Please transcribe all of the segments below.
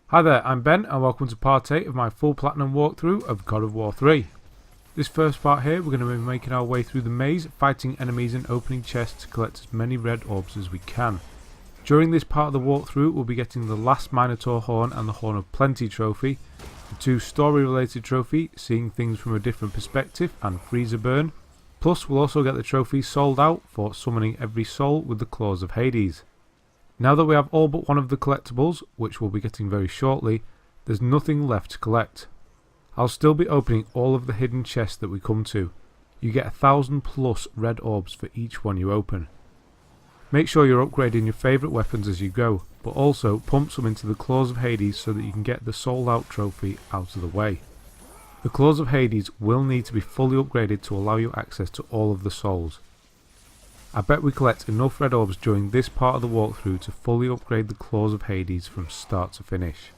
Hi there, I'm Ben and welcome to part 8 of my full platinum walkthrough of God of War 3. This first part here we're going to be making our way through the maze, fighting enemies and opening chests to collect as many red orbs as we can. During this part of the walkthrough we'll be getting the last Minotaur horn and the Horn of Plenty trophy, the 2 story related trophy, seeing things from a different perspective and freezer burn, plus we'll also get the trophy sold out for summoning every soul with the Claws of Hades. Now that we have all but one of the collectibles, which we'll be getting very shortly, there's nothing left to collect. I'll still be opening all of the hidden chests that we come to. You get 1,000 plus red orbs for each one you open. Make sure you're upgrading your favourite weapons as you go, but also pump some into the Claws of Hades so that you can get the sold out trophy out of the way. The Claws of Hades will need to be fully upgraded to allow you access to all of the souls. I bet we collect enough red orbs during this part of the walkthrough to fully upgrade the Claws of Hades from start to finish.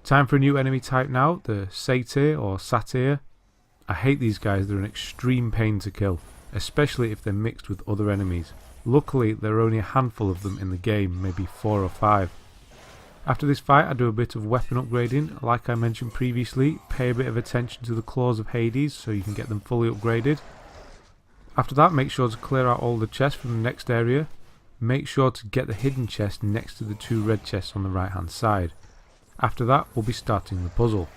Time for a new enemy type now, the Satyr or Satyr. I hate these guys, they're an extreme pain to kill, especially if they're mixed with other enemies. Luckily there are only a handful of them in the game, maybe 4 or 5. After this fight I do a bit of weapon upgrading, like I mentioned previously, pay a bit of attention to the Claws of Hades so you can get them fully upgraded. After that make sure to clear out all the chests from the next area. Make sure to get the hidden chest next to the 2 red chests on the right hand side. After that, we'll be starting the puzzle.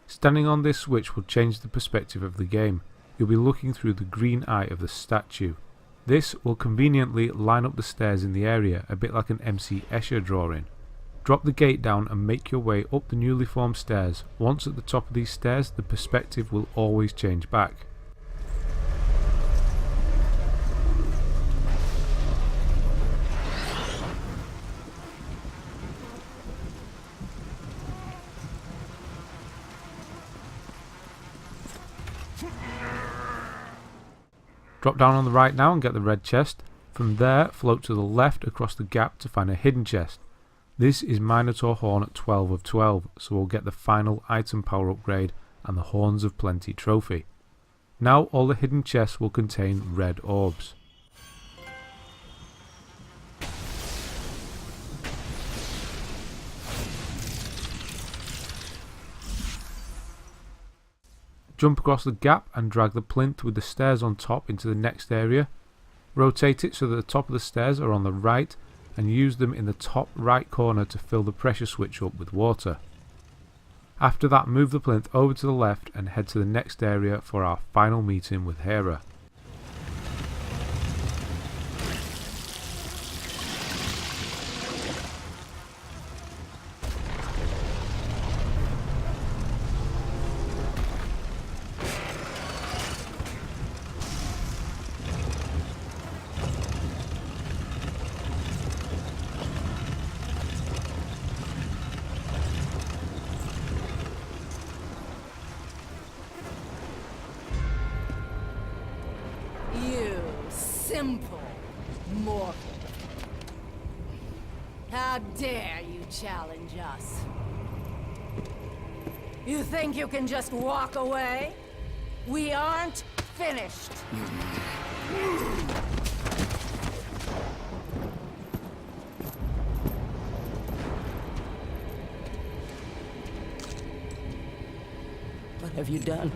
Standing on this switch will change the perspective of the game. You'll be looking through the green eye of the statue. This will conveniently line up the stairs in the area, a bit like an MC Escher drawing. Drop the gate down and make your way up the newly formed stairs. Once at the top of these stairs, the perspective will always change back. Drop down on the right now and get the red chest. From there, float to the left across the gap to find a hidden chest. This is Minotaur Horn at 12 of 12, so we'll get the final item power upgrade and the Horns of Plenty trophy. Now all the hidden chests will contain red orbs. Jump across the gap and drag the plinth with the stairs on top into the next area. Rotate it so that the top of the stairs are on the right and use them in the top right corner to fill the pressure switch up with water. After that, move the plinth over to the left and head to the next area for our final meeting with Hera. Simple mortal. How dare you challenge us? You think you can just walk away? We aren't finished. What have you done?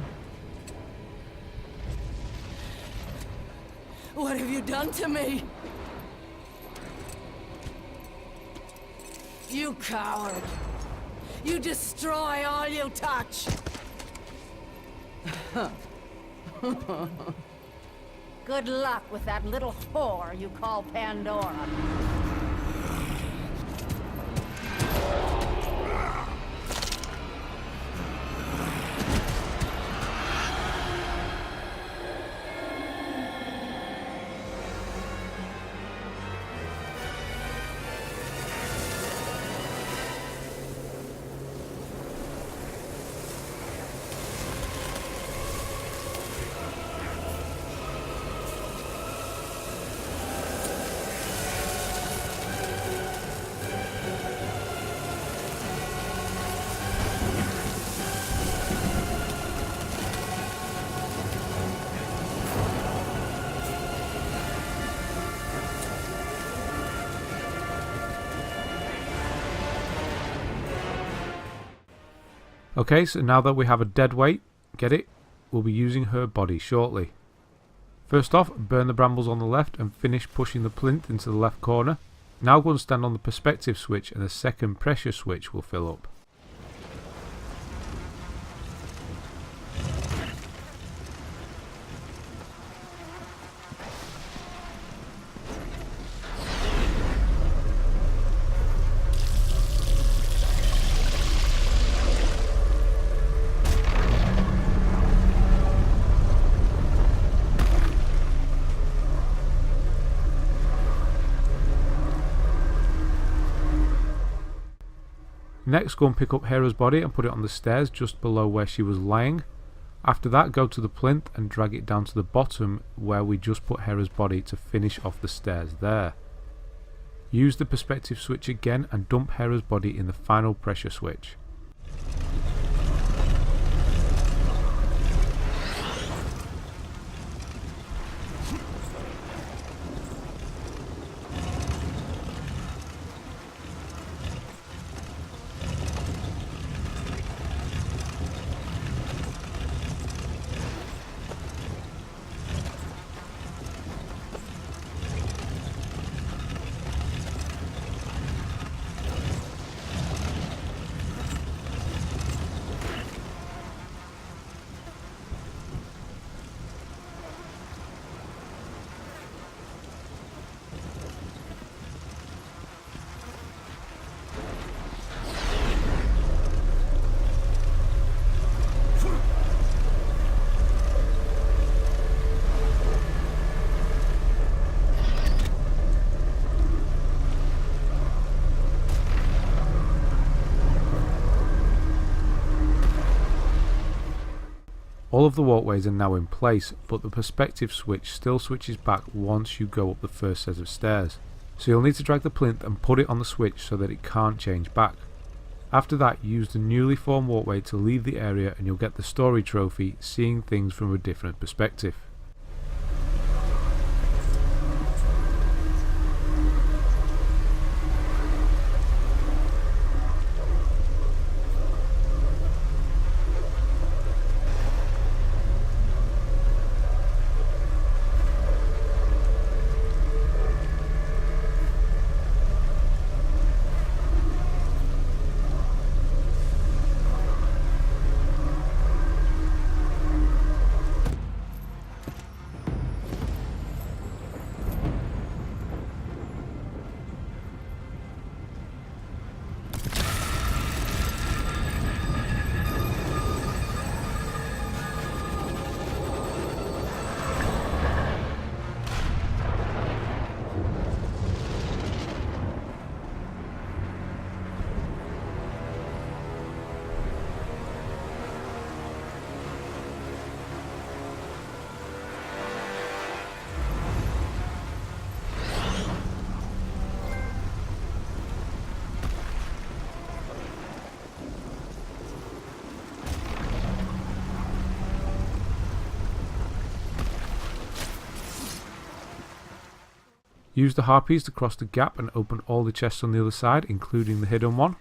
What have you done to me? You coward! You destroy all you touch! Good luck with that little whore you call Pandora. Okay, so now that we have a dead weight, get it? We'll be using her body shortly. First off, burn the brambles on the left and finish pushing the plinth into the left corner. Now go and stand on the perspective switch and the second pressure switch will fill up. Next, go and pick up Hera's body and put it on the stairs just below where she was lying. After that, go to the plinth and drag it down to the bottom where we just put Hera's body to finish off the stairs there. Use the perspective switch again and dump Hera's body in the final pressure switch. All of the walkways are now in place, but the perspective switch still switches back once you go up the first set of stairs. So you'll need to drag the plinth and put it on the switch so that it can't change back. After that, use the newly formed walkway to leave the area and you'll get the story trophy, seeing things from a different perspective. Use the harpies to cross the gap and open all the chests on the other side, including the hidden one.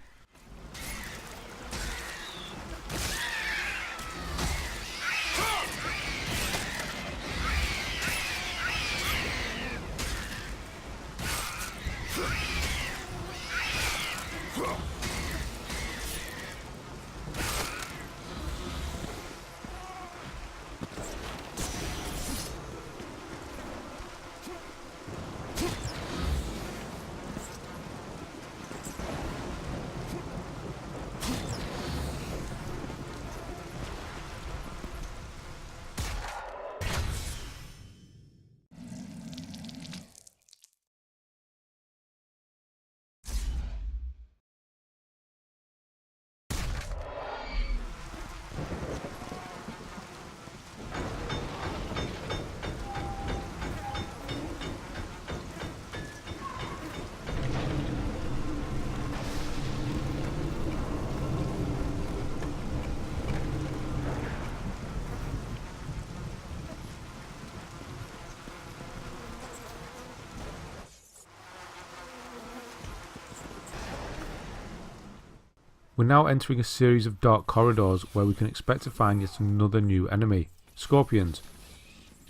We're now entering a series of dark corridors where we can expect to find yet another new enemy, scorpions.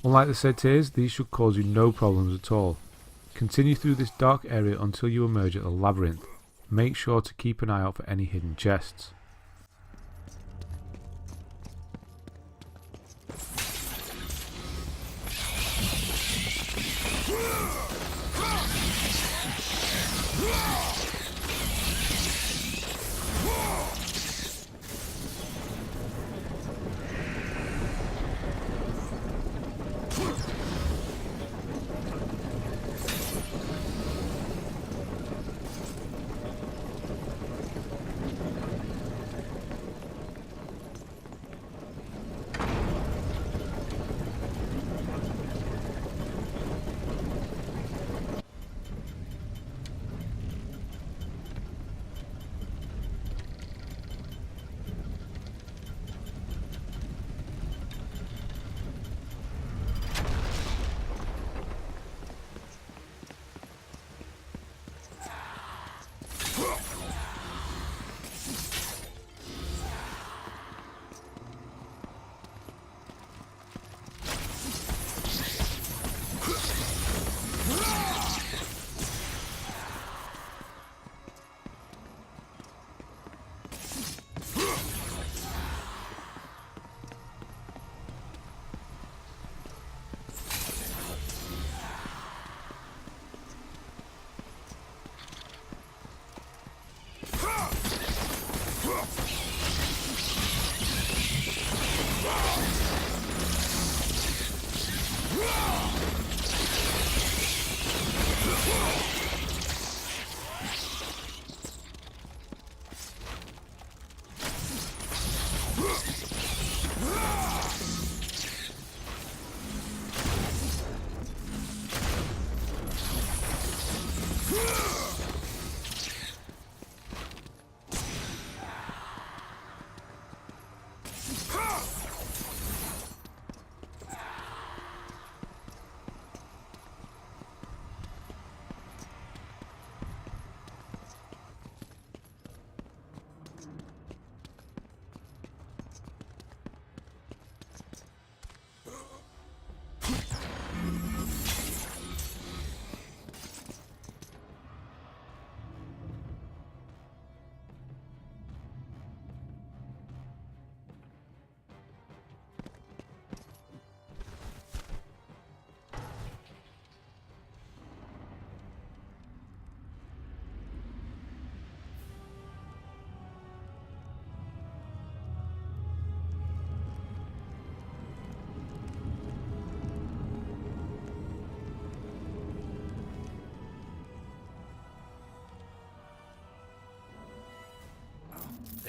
Unlike the Centaurs, these should cause you no problems at all. Continue through this dark area until you emerge at the labyrinth. Make sure to keep an eye out for any hidden chests.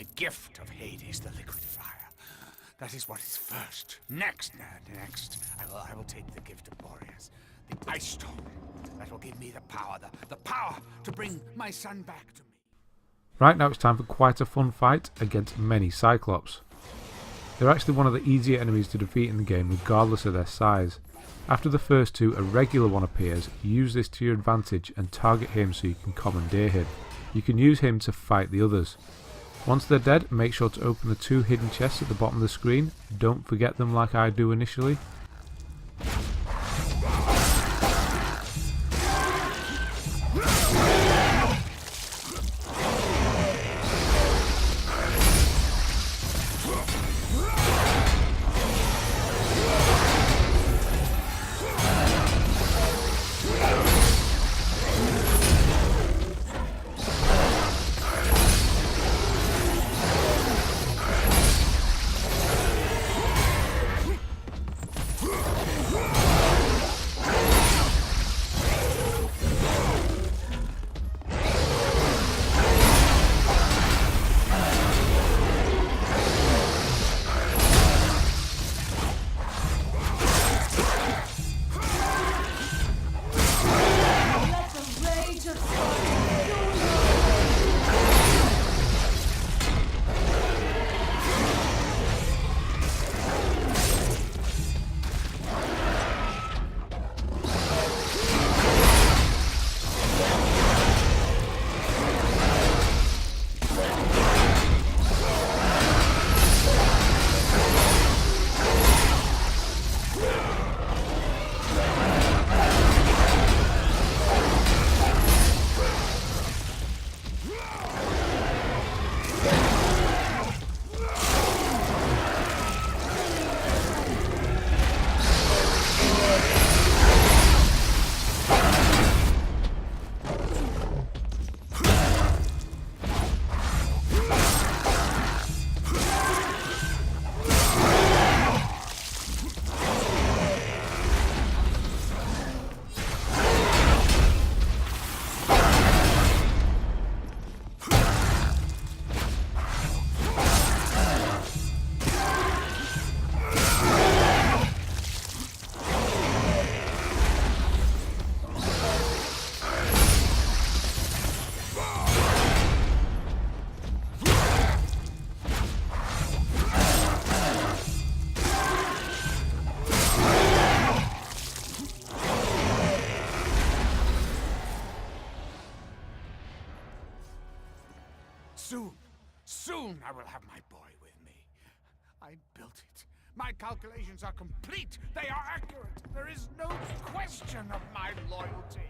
the gift of Hades, the liquid fire. That is what is first. Next, I will take the gift of Boreas, the ice stone. That will give me the power to bring my son back to me. Right now it's time for quite a fun fight against many Cyclops. They're actually one of the easier enemies to defeat in the game regardless of their size. After the first two, a regular one appears. Use this to your advantage and target him so you can commandeer him. You can use him to fight the others. Once they're dead, make sure to open the two hidden chests at the bottom of the screen. Don't forget them like I do initially. Soon I will have my boy with me. I built it. My calculations are complete. They are accurate. There is no question of my loyalty.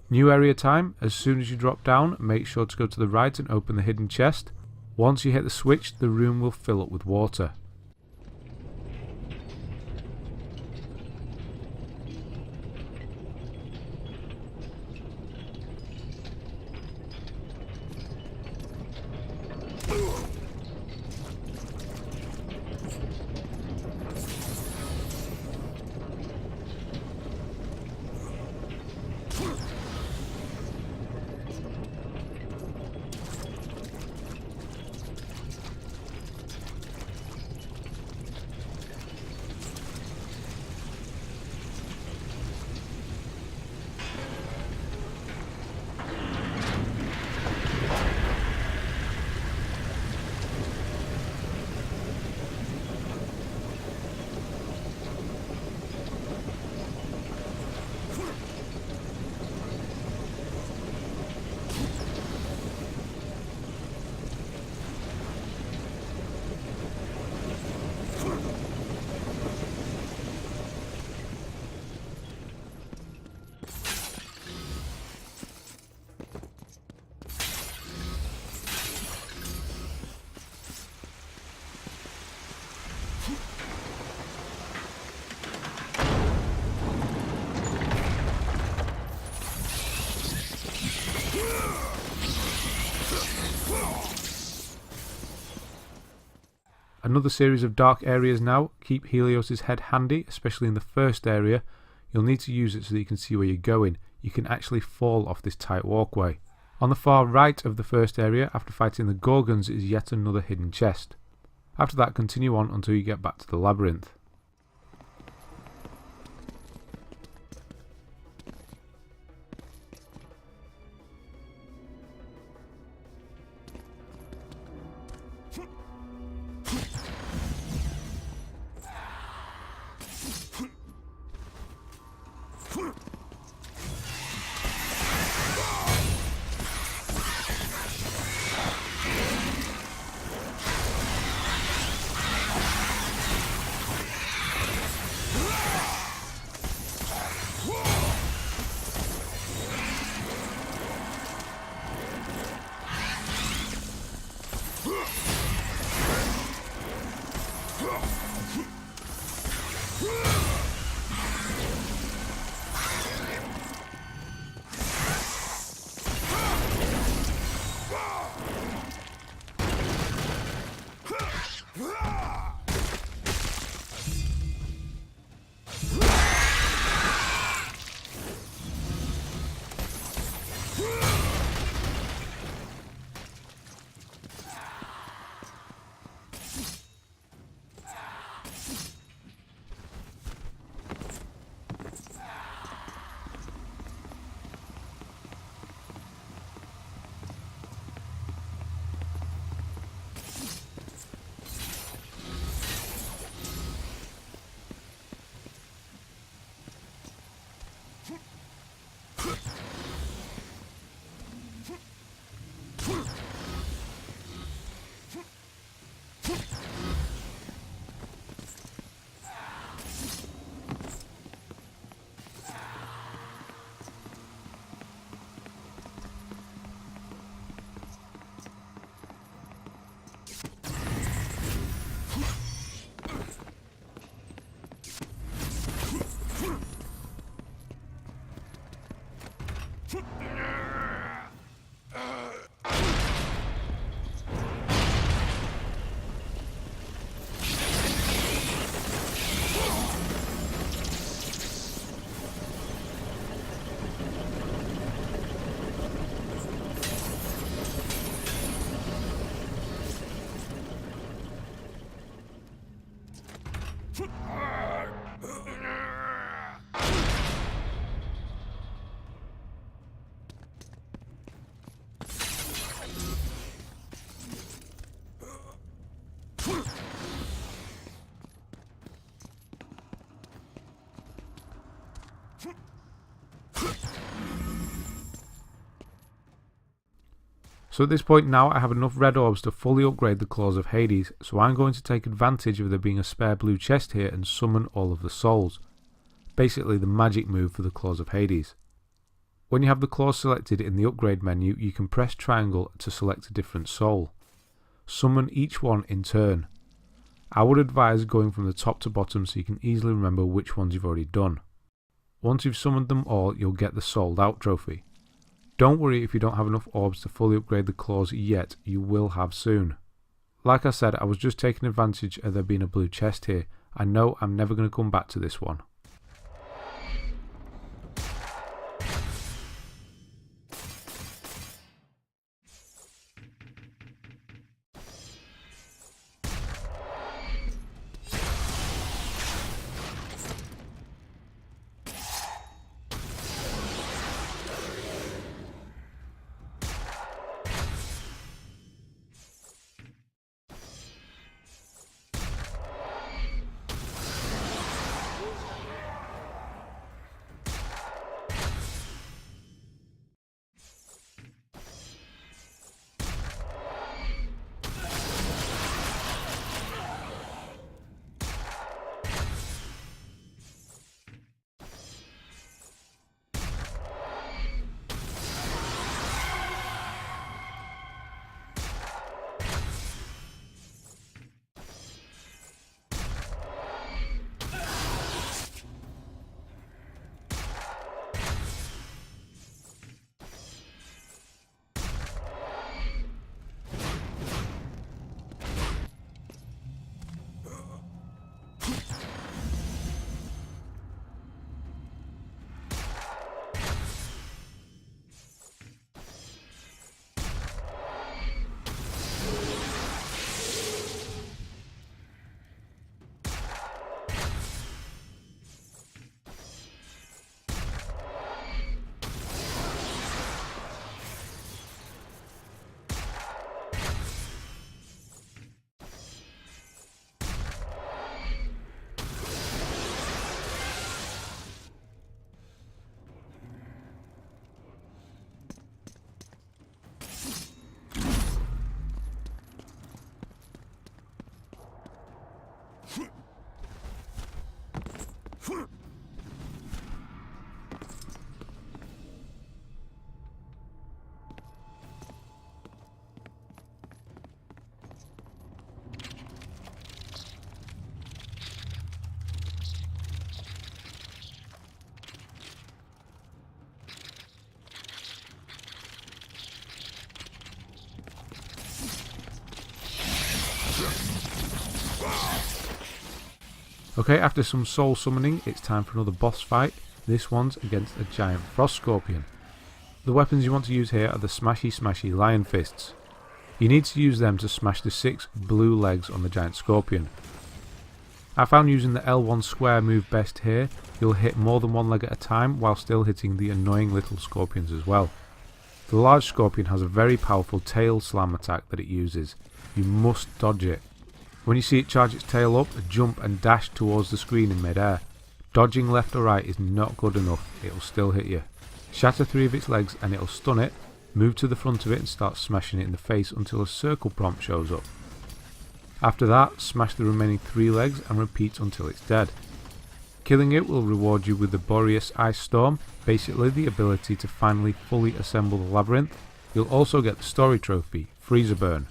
New area time. As soon as you drop down, make sure to go to the right and open the hidden chest. Once you hit the switch, the room will fill up with water. Another series of dark areas now. Keep Helios' head handy, especially in the first area. You'll need to use it so that you can see where you're going. You can actually fall off this tight walkway. On the far right of the first area, after fighting the Gorgons, is yet another hidden chest. After that, continue on until you get back to the labyrinth. So at this point now I have enough red orbs to fully upgrade the Claws of Hades, so I'm going to take advantage of there being a spare blue chest here and summon all of the souls. Basically the magic move for the Claws of Hades. When you have the claws selected in the upgrade menu, you can press triangle to select a different soul. Summon each one in turn. I would advise going from the top to bottom so you can easily remember which ones you've already done. Once you've summoned them all, you'll get the sold out trophy. Don't worry if you don't have enough orbs to fully upgrade the claws yet, you will have soon. Like I said, I was just taking advantage of there being a blue chest here. I know I'm never going to come back to this one. Okay, after some soul summoning, it's time for another boss fight. This one's against a giant frost scorpion. The weapons you want to use here are the smashy lion fists. You need to use them to smash the 6 blue legs on the giant scorpion. I found using the L1 square move best here. You'll hit more than one leg at a time while still hitting the annoying little scorpions as well. The large scorpion has a very powerful tail slam attack that it uses. You must dodge it. When you see it charge its tail up, jump and dash towards the screen in mid-air. Dodging left or right is not good enough, it'll still hit you. Shatter 3 of its legs and it'll stun it. Move to the front of it and start smashing it in the face until a circle prompt shows up. After that, smash the remaining 3 legs and repeat until it's dead. Killing it will reward you with the Boreas Ice Storm, basically the ability to finally fully assemble the labyrinth. You'll also get the story trophy, Freezer Burn.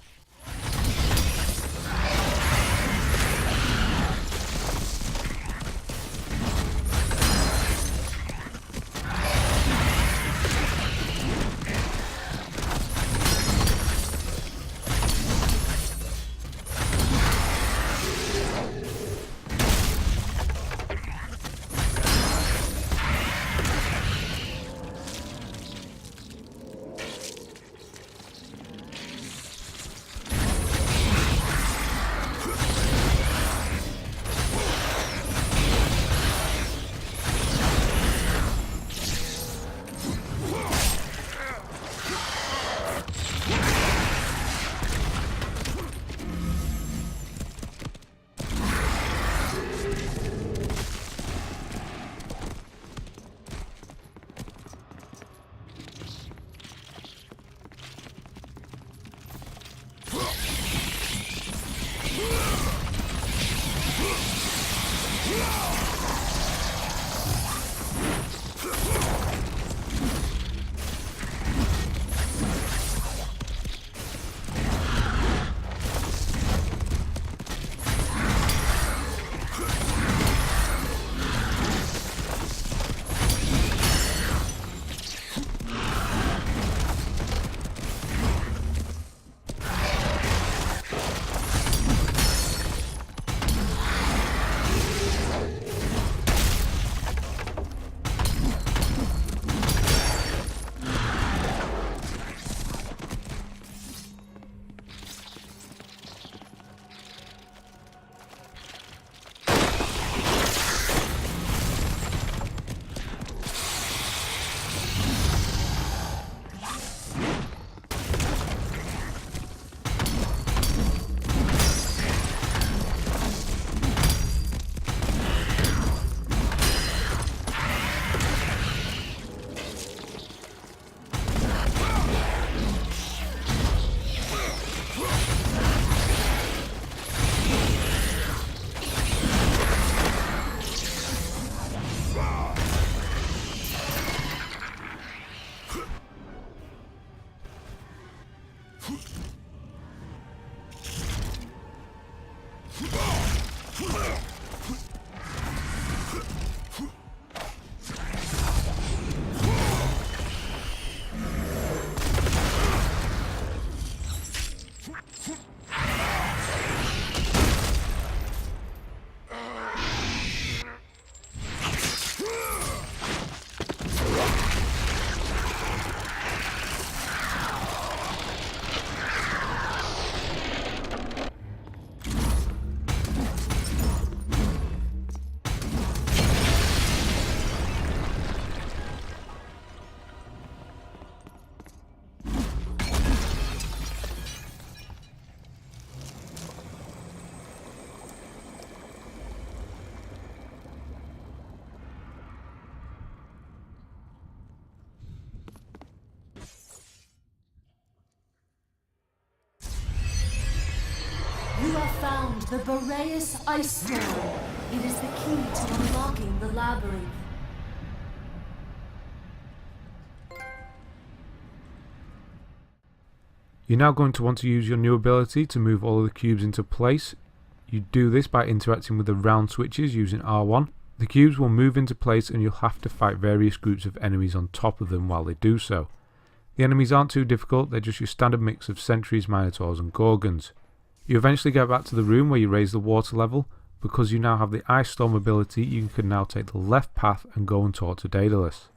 You have found the Boreas Ice Storm. It is the key to unlocking the labyrinth. You're now going to want to use your new ability to move all of the cubes into place. You do this by interacting with the round switches using R1. The cubes will move into place and you'll have to fight various groups of enemies on top of them while they do so. The enemies aren't too difficult, they're just your standard mix of sentries, minotaurs and gorgons. You eventually get back to the room where you raise the water level, because you now have the Ice Storm ability, you can now take the left path and go and talk to Daedalus.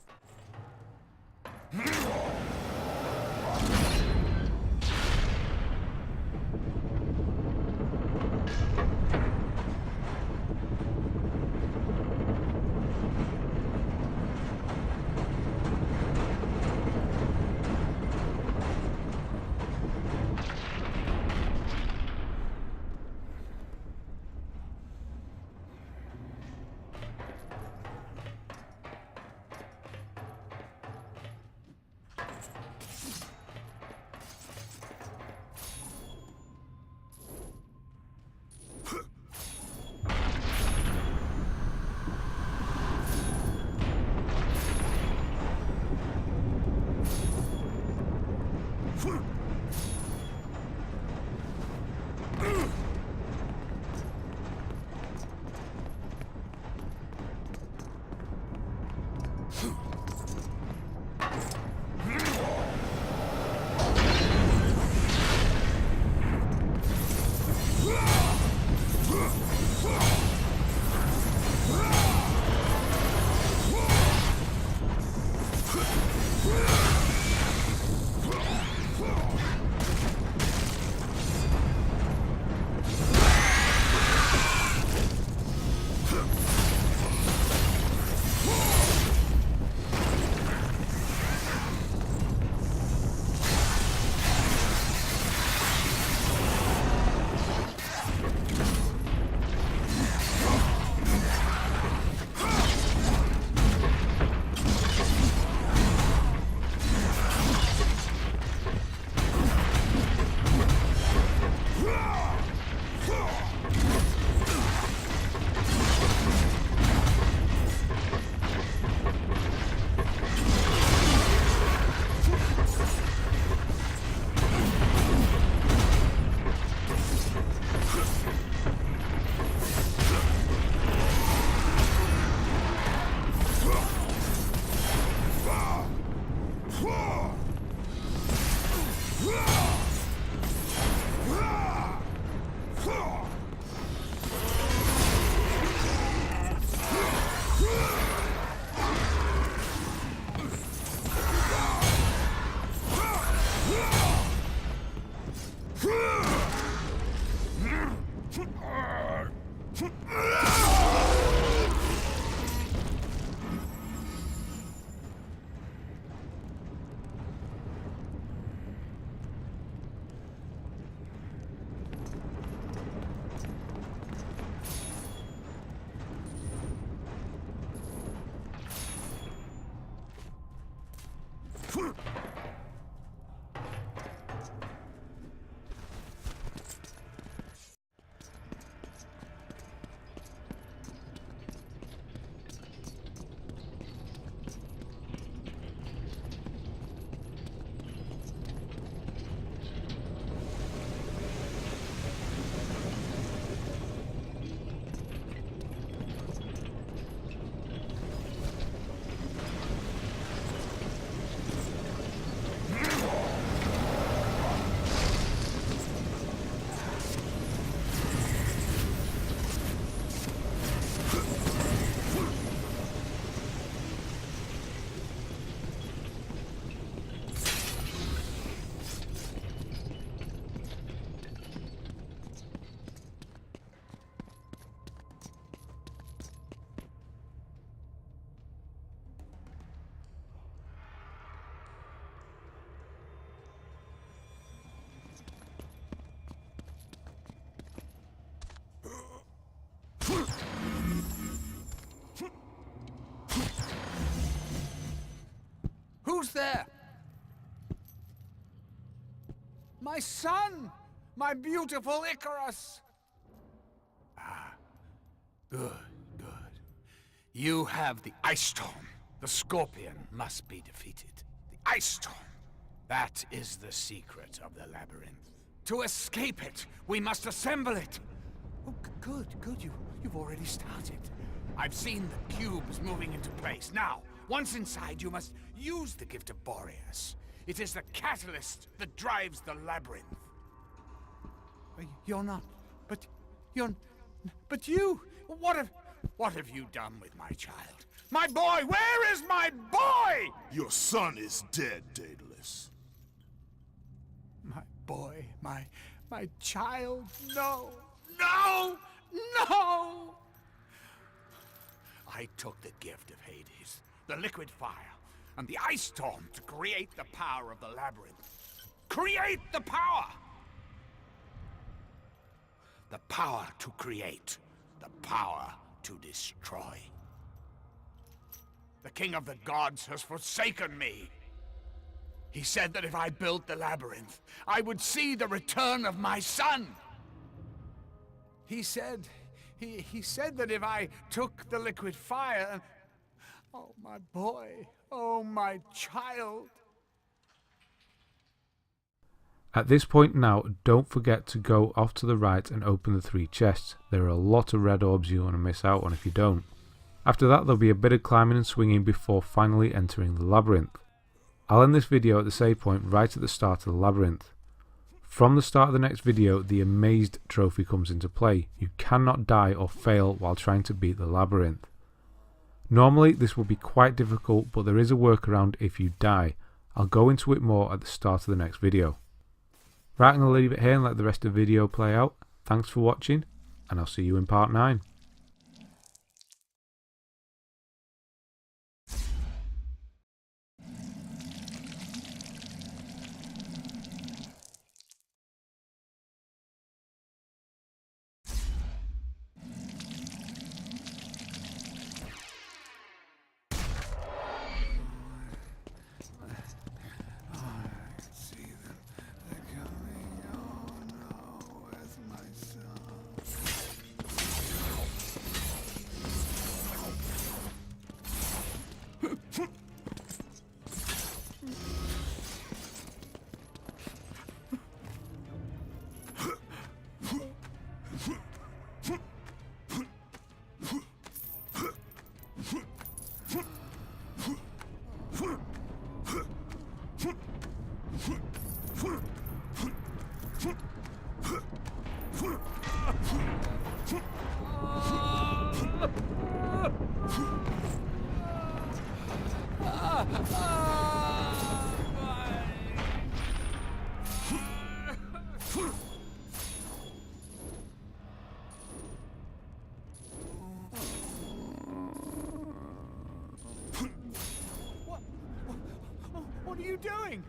Who's there? My son! My beautiful Icarus! Ah, good, good. You have the Ice Storm. The Scorpion must be defeated. The Ice Storm. That is the secret of the labyrinth. To escape it, we must assemble it. Oh, good, good. You've already started. I've seen the cubes moving into place. Now, once inside, you must use the gift of Boreas. It is the catalyst that drives the labyrinth. You're not... But But you, what have you done with my child? My boy, where is my boy? Your son is dead, Daedalus. My boy, my child, no, no, no! I took the gift of Hades, the liquid fire, and the ice storm to create the power of the labyrinth. Create the power! The power to create, the power to destroy. The king of the gods has forsaken me. He said that if I built the labyrinth, I would see the return of my son. He said that if I took the liquid fire, oh my boy, oh my child. At this point now, don't forget to go off to the right and open the 3 chests. There are a lot of red orbs you want to miss out on if you don't. After that there'll be a bit of climbing and swinging before finally entering the labyrinth. I'll end this video at the save point right at the start of the labyrinth. From the start of the next video, the Amazed trophy comes into play. You cannot die or fail while trying to beat the labyrinth. Normally this will be quite difficult, but there is a workaround if you die. I'll go into it more at the start of the next video. Right, I'm going to leave it here and let the rest of the video play out. Thanks for watching, and I'll see you in part 9. What are you doing?